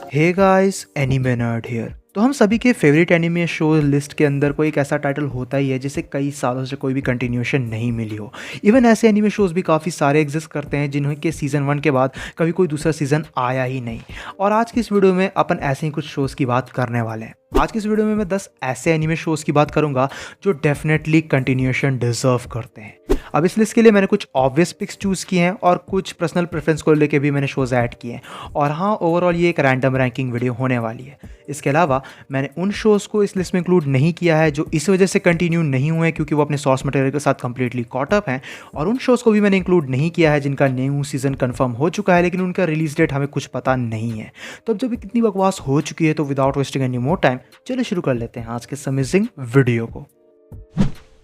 Hey guys, anime nerd here. तो हम सभी के फेवरेट एनीमे शो लिस्ट के अंदर कोई एक ऐसा टाइटल होता ही है जिसे कई सालों से कोई भी कंटिन्यूएशन नहीं मिली हो। इवन ऐसे एनीमे शोज भी काफ़ी सारे एग्जिस्ट करते हैं जिन्होंने सीज़न 1 के बाद कभी कोई दूसरा सीज़न आया ही नहीं। और आज की इस वीडियो में अपन ऐसे ही कुछ शोज़ की बात करने वाले हैं। आज की इस वीडियो में मैं 10 ऐसे एनीमे शोज़ की बात करूंगा जो डेफिनेटली कंटिन्यूएशन डिजर्व करते हैं। अब इस लिस्ट के लिए मैंने कुछ ऑब्वियस पिक्स चूज़ किए हैं और कुछ पर्सनल प्रेफरेंस को लेके भी मैंने शोज़ ऐड किए हैं। और हाँ, ओवरऑल ये एक रैंडम रैंकिंग वीडियो होने वाली है। इसके अलावा मैंने उन शोज़ को इस लिस्ट में इंक्लूड नहीं किया है जो इस वजह से कंटिन्यू नहीं हुए क्योंकि वो अपने सोर्स मटेरियल के साथ कंप्लीटली कॉट अप हैं, और उन शोज़ को भी मैंने इंक्लूड नहीं किया है जिनका न्यू सीज़न कंफर्म हो चुका है लेकिन उनका रिलीज डेट हमें कुछ पता नहीं है। तो अब जब इतनी बकवास हो चुकी है तो without wasting any more time चलिए शुरू कर लेते हैं आज के इस अमेजिंग वीडियो को।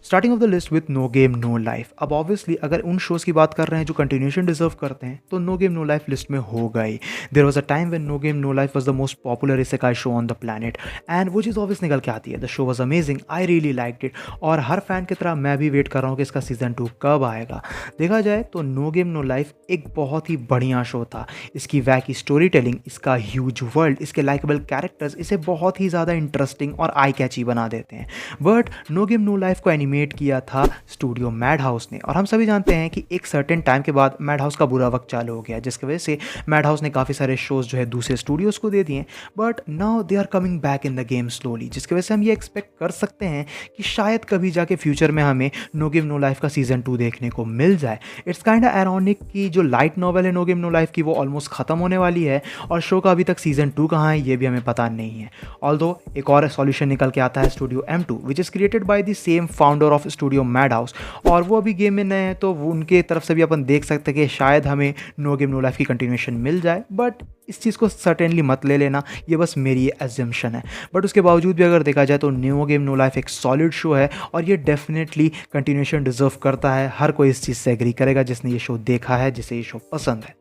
Starting off the list with no game no life. अब ऑब्वियसली अगर उन शोज़ की बात कर रहे हैं जो कंटिन्यूएशन डिजर्व करते हैं तो No game no Life list में होगा ही। There was a time when No game no Life was the most popular isekai show on the planet and वो चीज़ ऑब्वियस निकल के आती है। The show was amazing, I really liked it, और हर फैन की तरह मैं भी वेट कर रहा हूँ कि इसका सीजन 2 कब आएगा। देखा जाए तो नो गेम नो लाइफ एक बहुत ही बढ़िया शो था। इसकी वैकी स्टोरी टेलिंग, इसका ह्यूज वर्ल्ड, इसके लाइकेबल कैरेक्टर्स इसे बहुत ही ज़्यादा इंटरेस्टिंग और आई कैची बना देते हैं। But no game no life को एनिमेट किया था स्टूडियो मैड हाउस ने, और हम सभी जानते हैं कि एक सर्टेन टाइम के बाद मैड हाउस का बुरा वक्त चालू हो गया जिसकी वजह से मैड हाउस ने काफ़ी सारे शोज़ जो है दूसरे स्टूडियोज़ को दे दिए। But now they are coming back in the game slowly, जिसकी वजह से हम ये एक्सपेक्ट कर सकते हैं कि शायद कभी जाके फ्यूचर में हमें नो गेम नो लाइफ का सीज़न 2 देखने को मिल जाए। इट्स काइंड ऑफ आयरॉनिक कि जो लाइट नॉवल है नो गेम नो लाइफ की वो ऑलमोस्ट ख़त्म होने वाली है और शो का अभी तक सीज़न 2 कहाँ है ये भी हमें पता नहीं है। ऑल्दो एक और सॉल्यूशन निकल के आता है studio M2 which is created by the same founder of studio mad house, और वो अभी गेम में नए हैं तो वो उनके तरफ से भी अपन देख सकते हैं कि शायद हमें नो गेम नो लाइफ की कंटिन्यूएशन मिल जाए। बट इस चीज़ को सर्टेनली मत ले लेना, ये बस मेरी एजम्पशन है। बट उसके बावजूद भी अगर देखा जाए तो नो गेम नो लाइफ एक सॉलिड शो है और ये डेफिनेटली कंटिन्यूएशन डिजर्व करता है। हर कोई इस चीज़ से एग्री करेगा जिसने ये शो देखा है, जिसे ये शो पसंद है।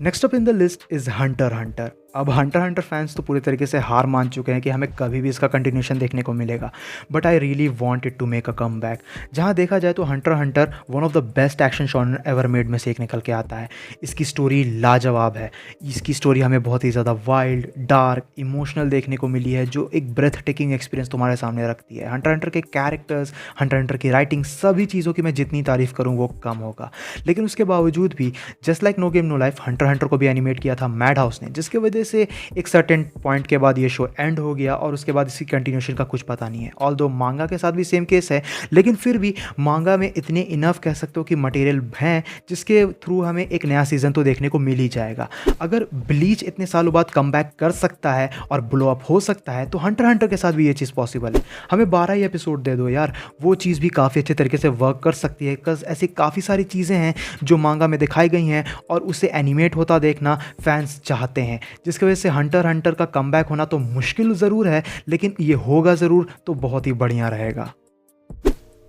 Next up in the list is Hunter Hunter. अब हंटर हंटर फैंस तो पूरी तरीके से हार मान चुके हैं कि हमें कभी भी इसका कंटिन्यूशन देखने को मिलेगा, but I really wanted to make a comeback. जहाँ देखा जाए तो Hunter Hunter one of the best action shonen ever made में से एक निकल के आता है। इसकी स्टोरी लाजवाब है। इसकी स्टोरी हमें बहुत ही ज़्यादा वाइल्ड, डार्क, इमोशनल देखने को मिली है जो एक ब्रेथ टेकिंग एक्सपीरियंस तुम्हारे सामने रखती है। हंटर हंटर के कैरेक्टर्स, हंटर हंटर की राइटिंग, सभी चीज़ों की मैं जितनी तारीफ़ करूँ वो कम होगा। लेकिन उसके बावजूद भी just like no game no life, Hunter Hunter को भी एनिमेट किया था मैड हाउस ने, जिसकी वजह से एक सर्टेन पॉइंट के बाद ये शो एंड हो गया और उसके बाद इसकी कंटिन्यूशन का कुछ पता नहीं है। ऑल्दो मांगा के साथ भी सेम केस है, लेकिन फिर भी मांगा में इतने इनफ कह सकते हो कि मटेरियल हैं जिसके थ्रू हमें एक नया सीज़न तो देखने को मिल ही जाएगा। अगर ब्लीच इतने सालों बाद कम बैक कर सकता है और ब्लो अप हो सकता है तो हंटर हंटर के साथ भी ये चीज़ पॉसिबल है। हमें 12 ही एपिसोड दे दो यार, वो चीज़ भी काफ़ी अच्छे तरीके से वर्क कर सकती है। बिकॉज ऐसी काफ़ी सारी चीज़ें हैं जो मांगा में दिखाई गई हैं और उसे एनिमेट होता देखना फैंस चाहते हैं, जिसकी वजह से हंटर हंटर का कमबैक होना तो मुश्किल ज़रूर है लेकिन ये होगा ज़रूर, तो बहुत ही बढ़िया रहेगा।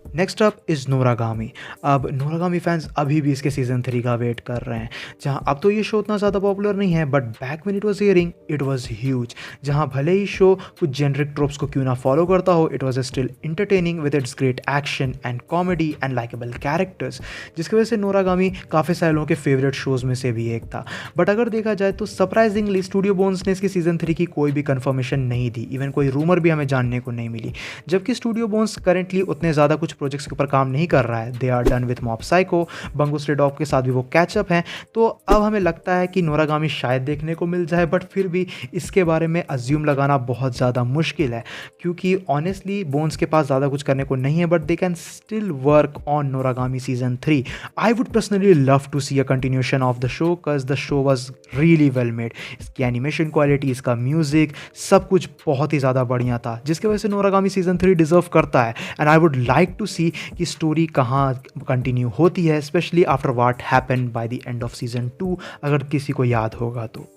Next up is Noragami. अब नोरागामी फैंस अभी भी इसके सीज़न 3 का वेट कर रहे हैं। जहां अब तो ये शो उतना ज़्यादा पॉपुलर नहीं है but back when it was airing it was huge. जहां भले ही शो कुछ जेनरिक ट्रोप्स को क्यों ना फॉलो करता हो, it was still entertaining with its great action and comedy and likeable characters, जिसकी वजह से नोरागामी काफ़ी सारे लोगों के फेवरेट शोज़ में से भी एक था। बट अगर देखा जाए तो सरप्राइजिंगली स्टूडियो बोन्स ने इसकी सीज़न 3 की कोई भी कन्फर्मेशन नहीं दी, इवन कोई रूमर भी हमें जानने को नहीं मिली। जबकि स्टूडियो बोन्स करेंटली उतने ज़्यादा कुछ प्रोजेक्ट्स के ऊपर काम नहीं कर रहा है। They are done with Mob Psycho, Bungo Stray Dog के साथ भी वो कैचअप हैं। तो अब हमें लगता है कि नोरागामी शायद देखने को मिल जाए, बट फिर भी इसके बारे में अज्यूम लगाना बहुत ज़्यादा मुश्किल है क्योंकि ऑनेस्टली बोन्स के पास ज़्यादा कुछ करने को नहीं है। But they can still work on Noragami season 3। I would personally love to see a continuation of the show because the show was really well made. इसकी एनिमेशन क्वालिटी, इसका म्यूजिक, सब कुछ बहुत ही ज़्यादा बढ़िया था, जिसकी वजह से नोरागामी सीजन 3 डिजर्व करता है। And I would like to see कि स्टोरी कहाँ कंटिन्यू होती है, specially after what happened by the end of season 2, अगर किसी को याद होगा तो।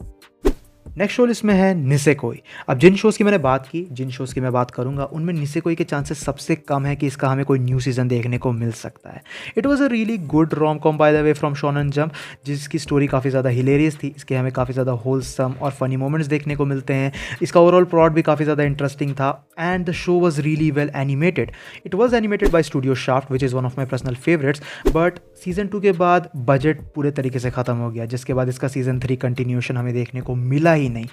नेक्स्ट शो इसमें है निसेकोई। अब जिन शोज़ की मैंने बात की, जिन शोज़ की मैं बात करूंगा उनमें निसेकोई के चांसेस सबसे कम है कि इसका हमें कोई न्यू सीज़न देखने को मिल सकता है। It was a really good rom com by the way from shonen jump, जिसकी स्टोरी काफ़ी ज़्यादा हिलेरियस थी। इसके हमें काफ़ी ज़्यादा होलसम और फनी मोमेंट्स देखने को मिलते हैं। इसका ओवरऑल प्लॉट भी काफ़ी ज़्यादा इंटरेस्टिंग था and the show was really well animated. It was animated bye studio shaft which is one of my personal favourites. But season 2 के बाद बजट पूरे तरीके से ख़त्म हो गया, जिसके बाद इसका सीज़न 3 कंटिन्यूशन हमें देखने को मिला ही ही नहीं।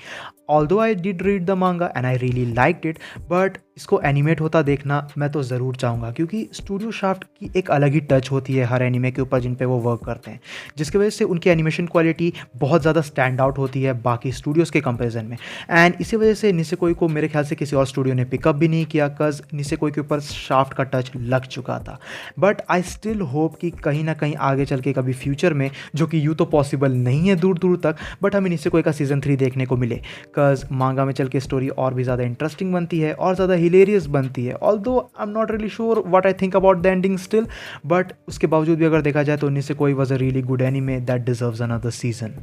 Although I did read the मांगा and I really liked it, but इसको एनिमेट होता देखना मैं तो ज़रूर चाहूँगा, क्योंकि स्टूडियो शाफ्ट की एक अलग ही टच होती है हर एनिमे के ऊपर जिन पे वो वर्क करते हैं, जिसकी वजह से उनकी एनिमेशन क्वालिटी बहुत ज़्यादा स्टैंड आउट होती है बाकी स्टूडियोज़ के कंपैरिजन में। एंड इसी वजह से निसेकोई को मेरे ख्याल से किसी और स्टूडियो ने पिकअप भी नहीं किया, कज़ निसेकोई के ऊपर शाफ्ट का टच लग चुका था। बट आई स्टिल होप कि कहीं ना कहीं आगे चल के कभी फ्यूचर में, जो कि यूँ तो पॉसिबल नहीं है दूर दूर तक, बट हमें निसेकोई का सीज़न 3 देखने को मिले, कज़ मांगा में चल के स्टोरी और भी ज़्यादा इंटरेस्टिंग बनती है और ज़्यादा हिलेरियस बनती है। Although I am not really sure what I think about the ending still, but उसके बावजूद भी अगर देखा जाए तो Nisekoi was a really good anime that deserves another season.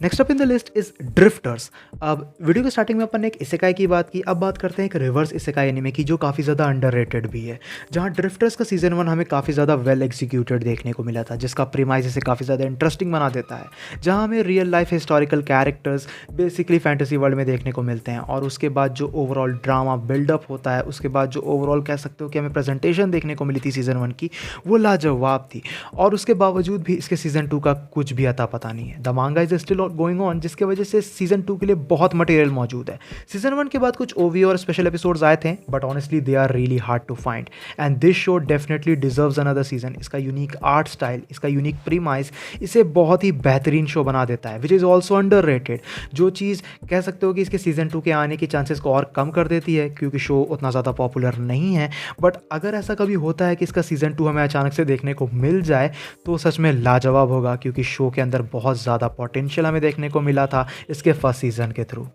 Next up in the list is Drifters. अब video के starting में अपन ने एक इसेकाई की बात की, अब बात करते हैं एक रिवर्स इसेकाई एनिमे की जो काफ़ी ज़्यादा अंडररेटेड भी है, जहाँ ड्रिफ्टर्स का सीजन 1 हमें काफ़ी ज़्यादा वेल एग्जीक्यूटेड देखने को मिला था, जिसका प्रीमाइस इसे काफ़ी ज़्यादा इंटरेस्टिंग बना देता है, जहाँ हमें real life historical characters basically fantasy world में देखने को मिलते हैं, और उसके बाद जो ओवरऑल ड्रामा बिल्डअप होता है, उसके बाद जो ओवरऑल कह सकते हो कि हमें प्रेजेंटेशन देखने को मिली थी सीजन 1 की, वो लाजवाब थी। और उसके बावजूद भी इसके सीजन 2 का कुछ भी अता पता नहीं है। द मांगा इज स्टिल गोइंग ऑन, जिसके वजह से सीजन 2 के लिए बहुत मटेरियल मौजूद है। सीजन 1 के बाद कुछ ओवी और स्पेशल एपिसोड्स आए थे, but honestly they are really hard to find, and this show definitely deserves another season. इसका यूनिक आर्ट स्टाइल, इसका यूनिक प्रीमाइस इसे बहुत ही बेहतरीन शो बना देता है, विच इज़ ऑल्सो अंडररेटेड। जो चीज़ कह सकते हो कि इसके सीजन 2 के आने के चांसेस को और कम कर देती है, क्योंकि शो उतना ज़्यादा पॉपुलर नहीं है। बट अगर ऐसा कभी होता है कि इसका सीजन 2 हमें अचानक से देखने को मिल जाए, तो सच में लाजवाब होगा, क्योंकि शो के अंदर बहुत ज़्यादा पोटेंशियल हमें देखने को मिला था इसके फर्स्ट सीजन के through.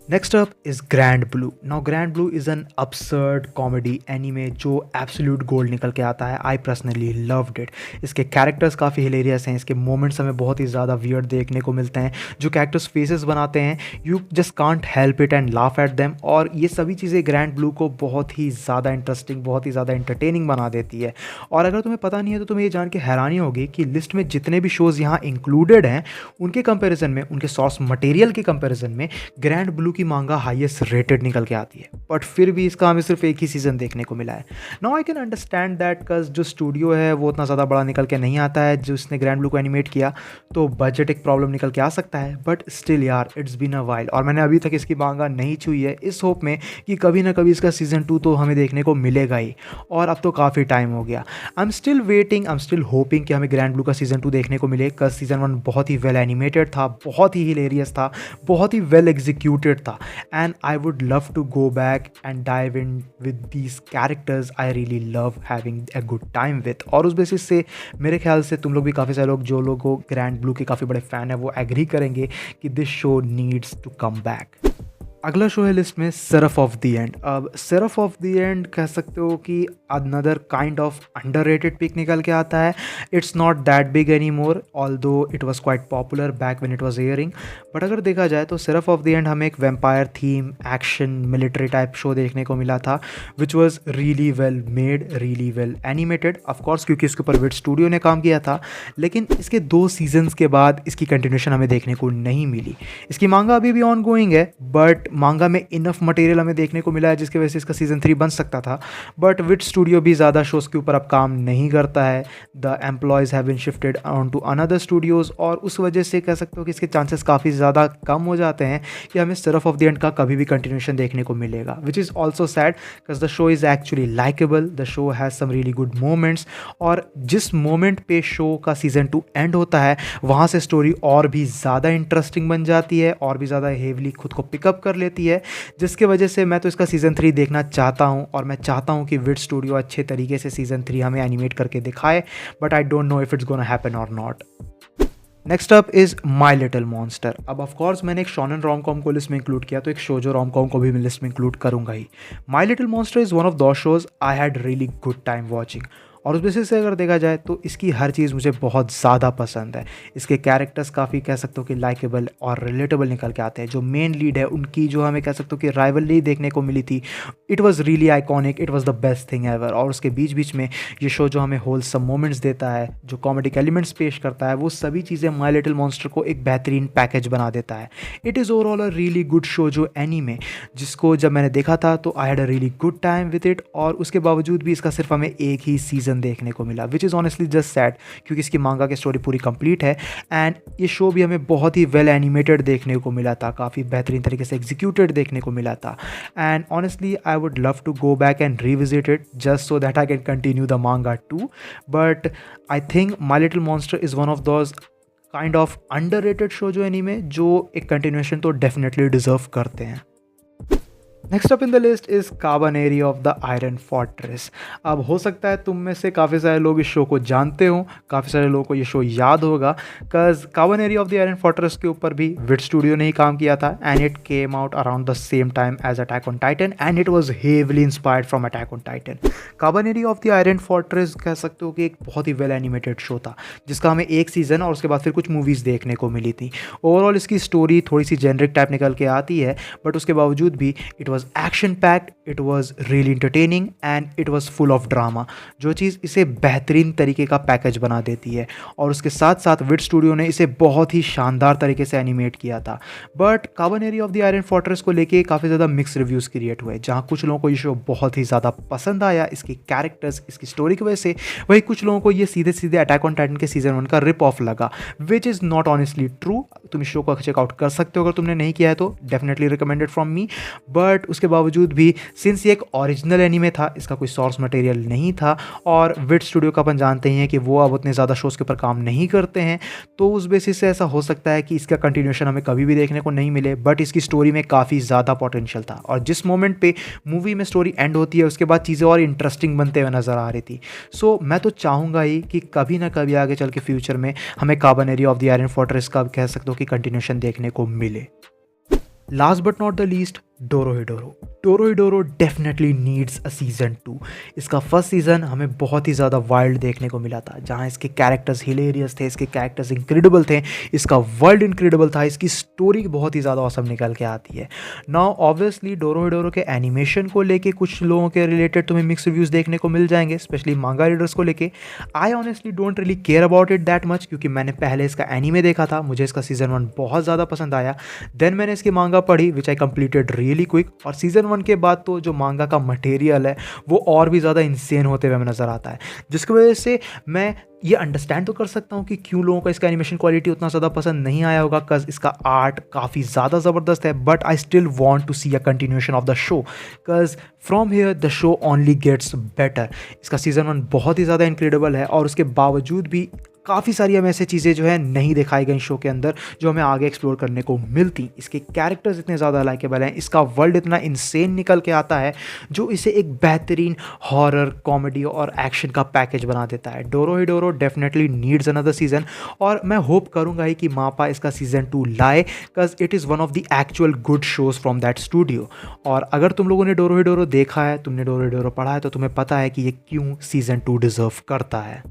Next up is grand blue. Now grand blue is an absurd comedy anime जो एब्सोल्यूट गोल्ड निकल के आता है। I personally loved it. इसके कैरेक्टर्स काफ़ी हिलेरियस हैं, इसके मोमेंट्स हमें बहुत ही ज़्यादा वियर्ड देखने को मिलते हैं, जो कैरेक्टर्स फेसेस बनाते हैं you just can't help it and laugh at them, और ये सभी चीज़ें ग्रैंड ब्लू को बहुत ही ज़्यादा इंटरेस्टिंग, बहुत ही ज़्यादा इंटरटेनिंग बना देती है। और अगर तुम्हें पता नहीं है तो तुम्हें ये जान के हैरानी होगी कि लिस्ट में जितने भी शोज़ यहाँ इंक्लूडेड हैं, उनके कंपेरिजन में, उनके सोर्स मटेरियल के कंपेरिजन में ग्रैंड ब्लू की मांगा हाईएस्ट रेटेड निकल के आती है, बट फिर भी इसका हमें सिर्फ एक ही सीजन देखने को मिला है। Now I can understand that, कज जो स्टूडियो है वो उतना ज़्यादा बड़ा निकल के नहीं आता है, जो उसने ग्रैंड ब्लू को एनिमेट किया, तो बजट एक प्रॉब्लम निकल के आ सकता है, बट स्टिल यार इट्स बीन अ वाइल, और मैंने अभी तक इसकी मांगा नहीं छुई है, इस होप में कि कभी ना कभी इसका सीजन 2 तो हमें देखने को मिलेगा ही, और अब तो काफ़ी टाइम हो गया। I am still waiting, I am still hopping कि हमें ग्रैंड ब्लू का सीजन 2 देखने को मिले, कज सीजन 1 बहुत ही वेल एनिमेटेड था, बहुत ही हिलेरियस था, बहुत ही वेल एग्जीक्यूटेड था, and I would love to go back and dive in with these characters I really love having a good time with। और उस बेसिस से मेरे ख्याल से तुम लोग भी, काफ़ी सारे लोग जो लोग ग्रैंड ब्लू के काफ़ी बड़े फ़ैन है, वो एग्री करेंगे कि this show needs to come back. अगला शो है लिस्ट में सेरफ ऑफ द एंड। अब सेरफ ऑफ द एंड कह सकते हो कि another kind of underrated pick निकल के आता है। It's not that big any more, although it was quite popular back when it was airing, but अगर देखा जाए तो सेरफ ऑफ द एंड हमें एक vampire theme, action, military type show देखने को मिला था, which was really well made, really well animated, of course क्योंकि इसके ऊपर विट स्टूडियो ने काम किया था, लेकिन इसके 2 सीजन्स के बाद इसकी कंटिन्यूशन हमें देखने को नहीं मिली। इसकी मांगा अभी भी ऑन गोइंग है, बट मांगा में इनफ मटेरियल हमें देखने को मिला है जिसकी वजह से इसका सीजन 3 बन सकता था, बट विट स्टूडियो भी ज़्यादा शोज़ के ऊपर अब काम नहीं करता है। The employees have been shifted on to another studios, और उस वजह से कह सकते हो कि इसके चांसेस काफ़ी ज़्यादा कम हो जाते हैं कि हमें सिर्फ ऑफ द एंड का कभी भी कंटिन्यूशन देखने को मिलेगा, which is also sad, because the show is actually likeable, the show has some really good moments, और जिस मोमेंट पे शो का सीजन 2 एंड होता है, वहाँ से स्टोरी और भी ज़्यादा इंटरेस्टिंग बन जाती है, और भी ज़्यादा हेवली खुद को पिकअप कर लेती है, जिसके वजह से मैं तो इसका सीज़न 3 देखना चाहता हूं, और मैं चाहता हूं कि विट स्टूडियो अच्छे तरीके से सीज़न 3 हमें एनिमेट करके दिखाए, but I don't know if it's gonna happen और not. Next up is My Little Monster. अब ऑफकोर्स मैंने एक शॉनन रोम कॉम को लिस्ट में इंक्लूड किया, तो एक शोजो रोम कॉम को भी मैं लिस्ट में इंक्लूड करूँगा ही। My Little Monster is one of those shows I had really good time watching, और उस बेसिस से अगर देखा जाए तो इसकी हर चीज़ मुझे बहुत ज़्यादा पसंद है। इसके कैरेक्टर्स काफ़ी कह सकते हो कि लाइकेबल और रिलेटेबल निकल के आते हैं। जो मेन लीड है उनकी जो हमें कह सकते हो कि राइवलरी देखने को मिली थी, it was really iconic, it was the best thing ever. और उसके बीच बीच में ये शो जो हमें होलसम मोमेंट्स देता है, जो कॉमेडिक एलिमेंट्स पेश करता है, वो सभी चीज़ें माई लिटिल मॉन्स्टर को एक बेहतरीन पैकेज बना देता है। It is overall a really good show जो एनीमे, जिसको जब मैंने देखा था तो I had a really good time with it, और उसके बावजूद भी इसका सिर्फ हमें एक ही सीज़न सीज़न देखने को मिला, which is honestly just sad, क्योंकि इसकी मांगा की स्टोरी पूरी कंप्लीट है एंड ये शो भी हमें बहुत ही वेल एनिमेटेड देखने को मिला था, काफ़ी बेहतरीन तरीके से एग्जीक्यूटेड देखने को मिला था and honestly I would love to go back and revisit it just so that I can continue the manga too, but I think My Little Monster is one of those kind of underrated show जो anime जो एक continuation तो definitely deserve करते हैं। Next up in the list is Kabaneri of the Iron Fortress. अब हो सकता है तुम में से काफ़ी सारे लोग इस शो को जानते हो, काफ़ी सारे लोगों को ये शो याद होगा, because Kabaneri of the Iron Fortress के ऊपर भी विट स्टूडियो ने ही काम किया था and it came out around the same time as Attack on Titan and it was heavily inspired from Attack on Titan. Kabaneri of the Iron Fortress कह सकते हो कि एक बहुत ही वेल एनिमेटेड शो था जिसका हमें एक सीज़न और उसके बाद फिर कुछ मूवीज़ देखने को मिली थी। ओवरऑल इसकी स्टोरी थोड़ी सी जेनरिक टाइप निकल के आती है, बट उसके बावजूद भी it was action packed, it was really entertaining and it was full of drama, जो चीज़ इसे बेहतरीन तरीके का पैकेज बना देती है। और उसके साथ साथ विट स्टूडियो ने इसे बहुत ही शानदार तरीके से एनिमेट किया था। But Kabaneri of the Iron Fortress को लेके काफ़ी ज़्यादा मिक्स रिव्यूज़ क्रिएट हुए, जहाँ कुछ लोगों को ये शो बहुत ही ज़्यादा पसंद आया इसके कैरेक्टर्स, इसकी स्टोरी की वजह से, वही कुछ लोगों को ये सीधे सीधे अटैक ऑन टाइटन के सीजन 1 का रिप ऑफ लगा, which is not honestly true. तुम इस शो को चेकआउट कर सकते हो अगर तुमने नहीं किया है तो, definitely recommended from me. But उसके बावजूद भी सिंस ये एक ओरिजिनल एनीमे था, इसका कोई सोर्स मटेरियल नहीं था और विट स्टूडियो का अपन जानते ही हैं कि वो अब उतने ज़्यादा शोज़ के ऊपर काम नहीं करते हैं, तो उस बेसिस से ऐसा हो सकता है कि इसका कंटिन्यूशन हमें कभी भी देखने को नहीं मिले। बट इसकी स्टोरी में काफ़ी ज़्यादा पोटेंशियल था और जिस मोमेंट पे मूवी में स्टोरी एंड होती है उसके बाद चीज़ें और इंटरेस्टिंग बनते हुए नज़र आ रही थी। सो मैं तो चाहूँगा ही कि कभी ना कभी आगे चल के फ्यूचर में हमें Kabaneri of the Iron Fortress का कह सकते हो कि कंटिन्यूशन देखने को मिले। Last but not the least, Dorohedoro. Dorohedoro definitely needs a season 2। इसका फर्स्ट सीज़न हमें बहुत ही ज़्यादा वाइल्ड देखने को मिला था, जहाँ इसके कैरेक्टर्स हिलेरियस थे, इसके कैरेक्टर्स इंक्रेडिबल थे, इसका वर्ल्ड इंक्रेडिबल था, इसकी स्टोरी बहुत ही ज़्यादा औसम निकल के आती है। नाउ ऑब्वियसली डोरोहिडोरो के एनिमेशन को लेके कुछ लोगों के रिलेटेड तुम्हें मिक्स रिव्यूज़ देखने को मिल जाएंगे, स्पेशली मांगा रीडर्स को लेके। I honestly don't really care about it that much, क्योंकि मैंने पहले इसका एनीमे देखा था, मुझे इसका सीज़न 1 बहुत ज़्यादा पसंद आया। देन मैंने इसकी मांगा पढ़ी विच आई कंप्लीटेड रियली क्विक, और सीज़न 1 के बाद तो जो मांगा का मटेरियल है वो और भी ज़्यादा इंसेन होते हुए हमें नज़र आता है, जिसकी वजह से मैं ये अंडरस्टैंड तो कर सकता हूँ कि क्यों लोगों को इसका एनिमेशन क्वालिटी उतना ज़्यादा पसंद नहीं आया होगा, बिकॉज इसका आर्ट काफ़ी ज़्यादा ज़बरदस्त है। But I still want to see a continuation of the show, because from here the show only gets better. इसका सीज़न 1 बहुत ही ज़्यादा इनक्रेडिबल है और उसके बावजूद भी काफ़ी सारी हमें ऐसे चीज़ें जो है नहीं दिखाई गई शो के अंदर जो हमें आगे एक्सप्लोर करने को मिलती। इसके कैरेक्टर्स इतने ज़्यादा लाइकेबल हैं, इसका वर्ल्ड इतना इंसेन निकल के आता है जो इसे एक बेहतरीन हॉरर, कॉमेडी और एक्शन का पैकेज बना देता है। डोरोहिडोरो डेफिनेटली नीड्स अनदर सीज़न और मैं होप करूँगा ही कि मापा इसका सीज़न 2 लाए, because it is one of the actual good shows from that studio. और अगर तुम लोगों ने डोरोहिडोरो देखा है, तुमने डोरोहिडोरो पढ़ा है, तो तुम्हें पता है कि ये क्यों सीज़न 2 डिज़र्व करता है।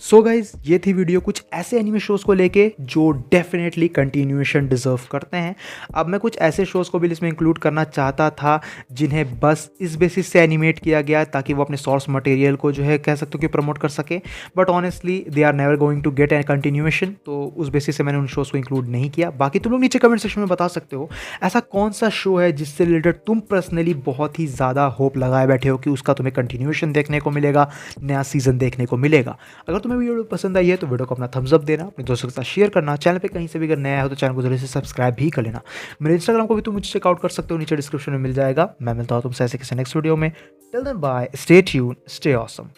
सो गाइज, ये थी वीडियो कुछ ऐसे एनिमे शोज़ को लेके जो डेफिनेटली कंटिन्यूएशन डिज़र्व करते हैं। अब मैं कुछ ऐसे शोज़ को भी इसमें इंक्लूड करना चाहता था जिन्हें बस इस बेसिस से एनिमेट किया गया ताकि वो अपने सोर्स मटेरियल को जो है कह सकते हो कि प्रमोट कर सके, but honestly they are never going to get a continuation, तो उस बेसिस से मैंने उन शोज़ को इंक्लूड नहीं किया। बाकी तुम लोग नीचे कमेंट सेक्शन में बता सकते हो ऐसा कौन सा शो है जिससे रिलेटेड तुम पर्सनली बहुत ही ज़्यादा होप लगाए बैठे हो कि उसका तुम्हें कंटिन्यूएशन देखने को मिलेगा, नया सीज़न देखने को मिलेगा। अगर तुम्हें वीडियो पसंद आई है तो वीडियो को अपना थम्स अप देना, अपने दोस्तों के साथ शेयर करना, चैनल पे कहीं से भी अगर नया है तो चैनल को जल्दी से सब्सक्राइब भी कर लेना। मेरे इंस्टाग्राम को भी तुम मुझे चेकआउट कर सकते हो, नीचे डिस्क्रिप्शन में मिल जाएगा। मैं मिलता हूँ तुमसे ऐसे किसी नेक्स्ट वीडियो में। Till then bye, stay tune, stay awesome.